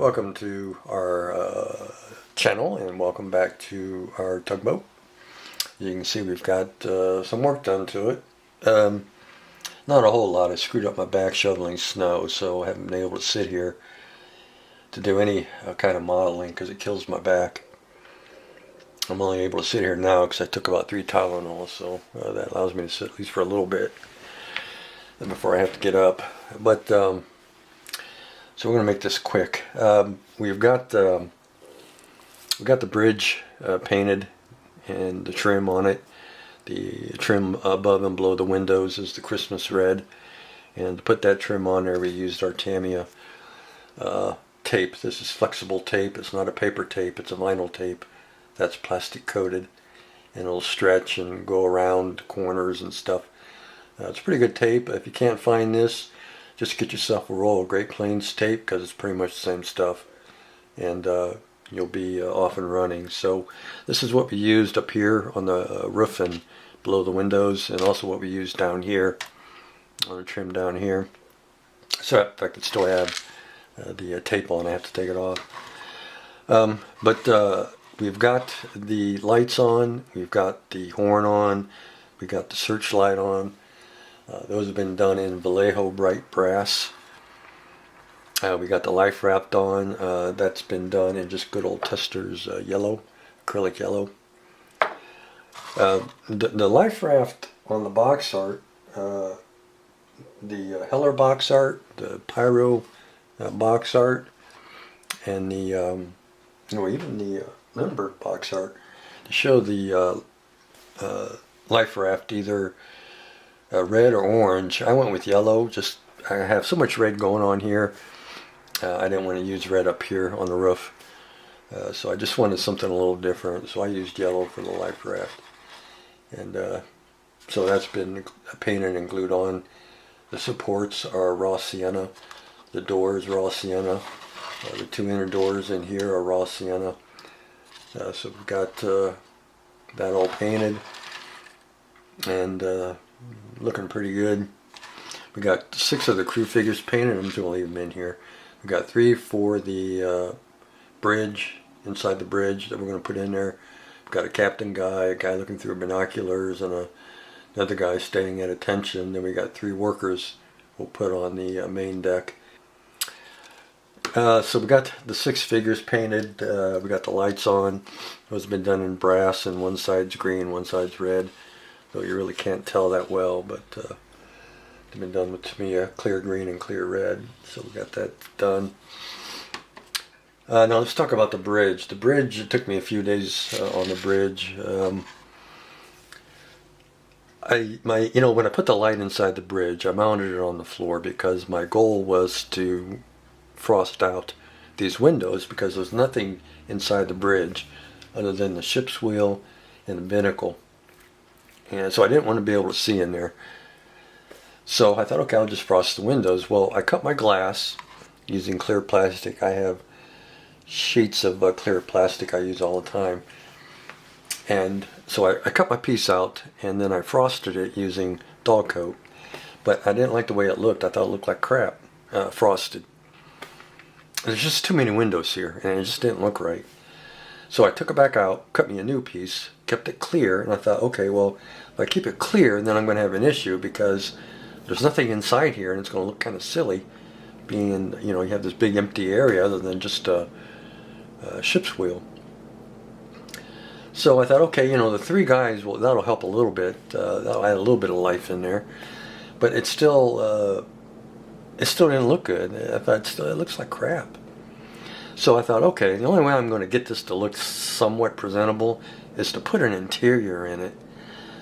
Welcome to our channel and welcome back to our tugboat. You can see we've got some work done to it. Not a whole lot. I screwed up my back shoveling snow, so I haven't been able to sit here to do any kind of modeling because it kills my back. I'm only able to sit here now because I took about 3 Tylenol, so that allows me to sit at least for a little bit before I have to get up. But so we're going to make this quick. We've got the bridge painted and the trim on it. The trim above and below the windows is the Christmas red. And to put that trim on there, we used our Tamiya tape. This is flexible tape. It's not a paper tape. It's a vinyl tape that's plastic coated. And it'll stretch and go around corners and stuff. It's pretty good tape. If you can't find this, just get yourself a roll of Great Plains tape because it's pretty much the same stuff, and you'll be off and running. So this is what we used up here on the roof and below the windows, and also what we used down here on the trim down here. So in fact, I still have the tape on. I have to take it off. But we've got the lights on, we've got the horn on, we got the searchlight on. Those have been done in Vallejo bright brass. We got the life raft on. That's been done in just good old Testors yellow, acrylic yellow. The life raft on the box art, the Heller box art, the Pyro box art, and the even the Lindberg box art, to show the life raft either red or orange. I went with yellow. Just I have so much red going on here. I didn't want to use red up here on the roof, so I just wanted something a little different. So I used yellow for the life raft, and so that's been painted and glued on. The supports are raw sienna. The doors raw sienna. The 2 inner doors in here are raw sienna. So we've got that all painted and looking pretty good. We got 6 of the crew figures painted. I'm just going to leave them in here. We got 3 for the bridge, inside the bridge, that we're going to put in there. We've got a captain guy, a guy looking through binoculars, and another guy staying at attention. Then we got 3 workers we'll put on the main deck. So we got the 6 figures painted. We got the lights on. Those have been done in brass, and one side's green, one side's red. Though you really can't tell that well, but they've been done with Tamiya clear green and clear red. So we got that done. Now let's talk about the bridge. The bridge, it took me a few days on the bridge. When I put the light inside the bridge, I mounted it on the floor because my goal was to frost out these windows, because there's nothing inside the bridge other than the ship's wheel and the binnacle. And so I didn't want to be able to see in there. So I thought, okay, I'll just frost the windows. Well, I cut my glass using clear plastic. I have sheets of clear plastic I use all the time. And so I cut my piece out, and then I frosted it using dog coat. But I didn't like the way it looked. I thought it looked like crap, frosted. There's just too many windows here, and it just didn't look right. So I took it back out, cut me a new piece, kept it clear, and I thought, okay, well, if I keep it clear, then I'm going to have an issue because there's nothing inside here, and it's going to look kind of silly being, you have this big empty area other than just a ship's wheel. So I thought, okay, the 3 guys, well, that'll help a little bit. That'll add a little bit of life in there. But it still didn't look good. I thought, it looks like crap. So I thought, okay, the only way I'm going to get this to look somewhat presentable is to put an interior in it.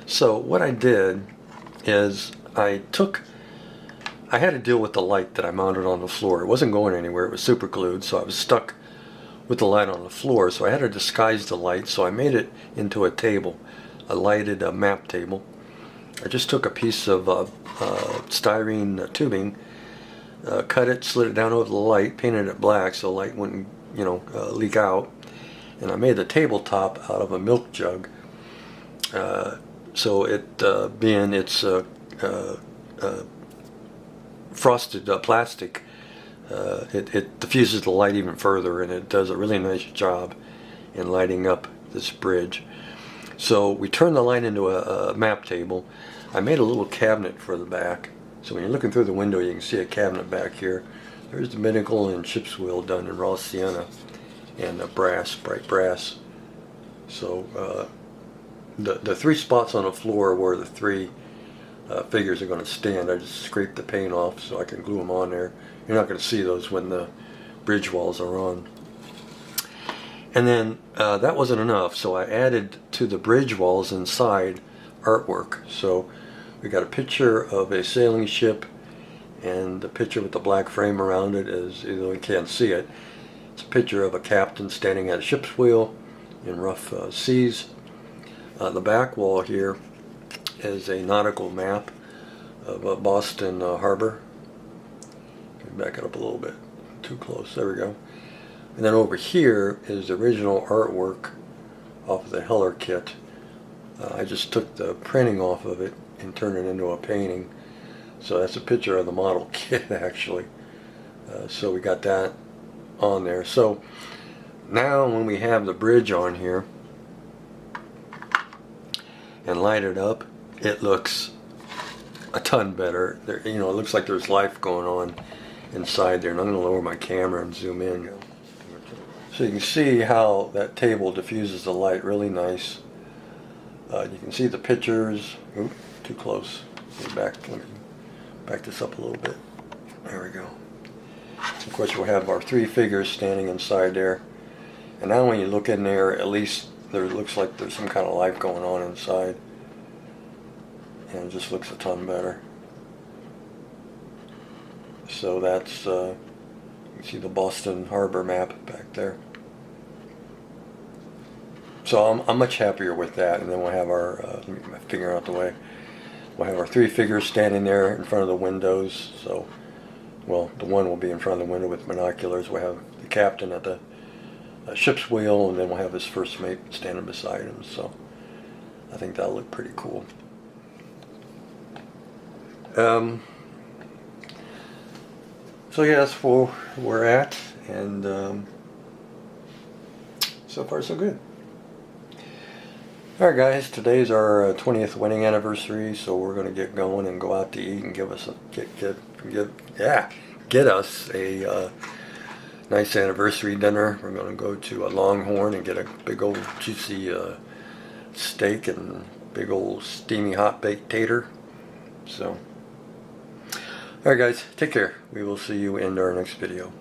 So what I did is I had to deal with the light that I mounted on the floor. It wasn't going anywhere. It was super glued, so I was stuck with the light on the floor. So I had to disguise the light, so I made it into a table, a lighted map table. I just took a piece of styrene tubing, cut it, slid it down over the light, painted it black so the light wouldn't, leak out. And I made the tabletop out of a milk jug. So it, being it's frosted plastic, it diffuses the light even further, and it does a really nice job in lighting up this bridge. So we turned the light into a map table. I made a little cabinet for the back, so when you're looking through the window you can see a cabinet back here. There's the binnacle and ship's wheel done in raw sienna and brass, bright brass. So the three spots on the floor where the three figures are going to stand, I just scraped the paint off so I can glue them on there. You're not going to see those when the bridge walls are on. And then that wasn't enough, so I added to the bridge walls inside artwork. So we got a picture of a sailing ship, and the picture with the black frame around it is, even though you can't see it, it's a picture of a captain standing at a ship's wheel in rough seas. The back wall here is a nautical map of Boston Harbor. Let me back it up a little bit. Too close. There we go. And then over here is the original artwork off of the Heller kit. I just took the printing off of it and turned it into a painting. So that's a picture of the model kit, actually. So we got that on there. So now when we have the bridge on here and light it up, it looks a ton better. There, you know, it looks like there's life going on inside there. And I'm going to lower my camera and zoom in. So you can see how that table diffuses the light really nice. You can see the pictures. Oop, too close. Let me back this up a little bit. There we go. Of course, we'll have our three figures standing inside there. And now when you look in there, at least there looks like there's some kind of life going on inside. And it just looks a ton better. So that's, you can see the Boston Harbor map back there. So I'm much happier with that. And then we'll have our, let me get my finger out the way. We'll have our three figures standing there in front of the windows. So, well, the one will be in front of the window with binoculars. We'll have the captain at the ship's wheel, and then we'll have his first mate standing beside him. So I think that'll look pretty cool. So yeah, that's where we're at, and so far so good. Alright guys, today's our 20th wedding anniversary, so we're going to get going and go out to eat and give us a, get us a nice anniversary dinner. We're going to go to a Longhorn and get a big old juicy steak and big old steamy hot baked tater. So, alright guys, take care. We will see you in our next video.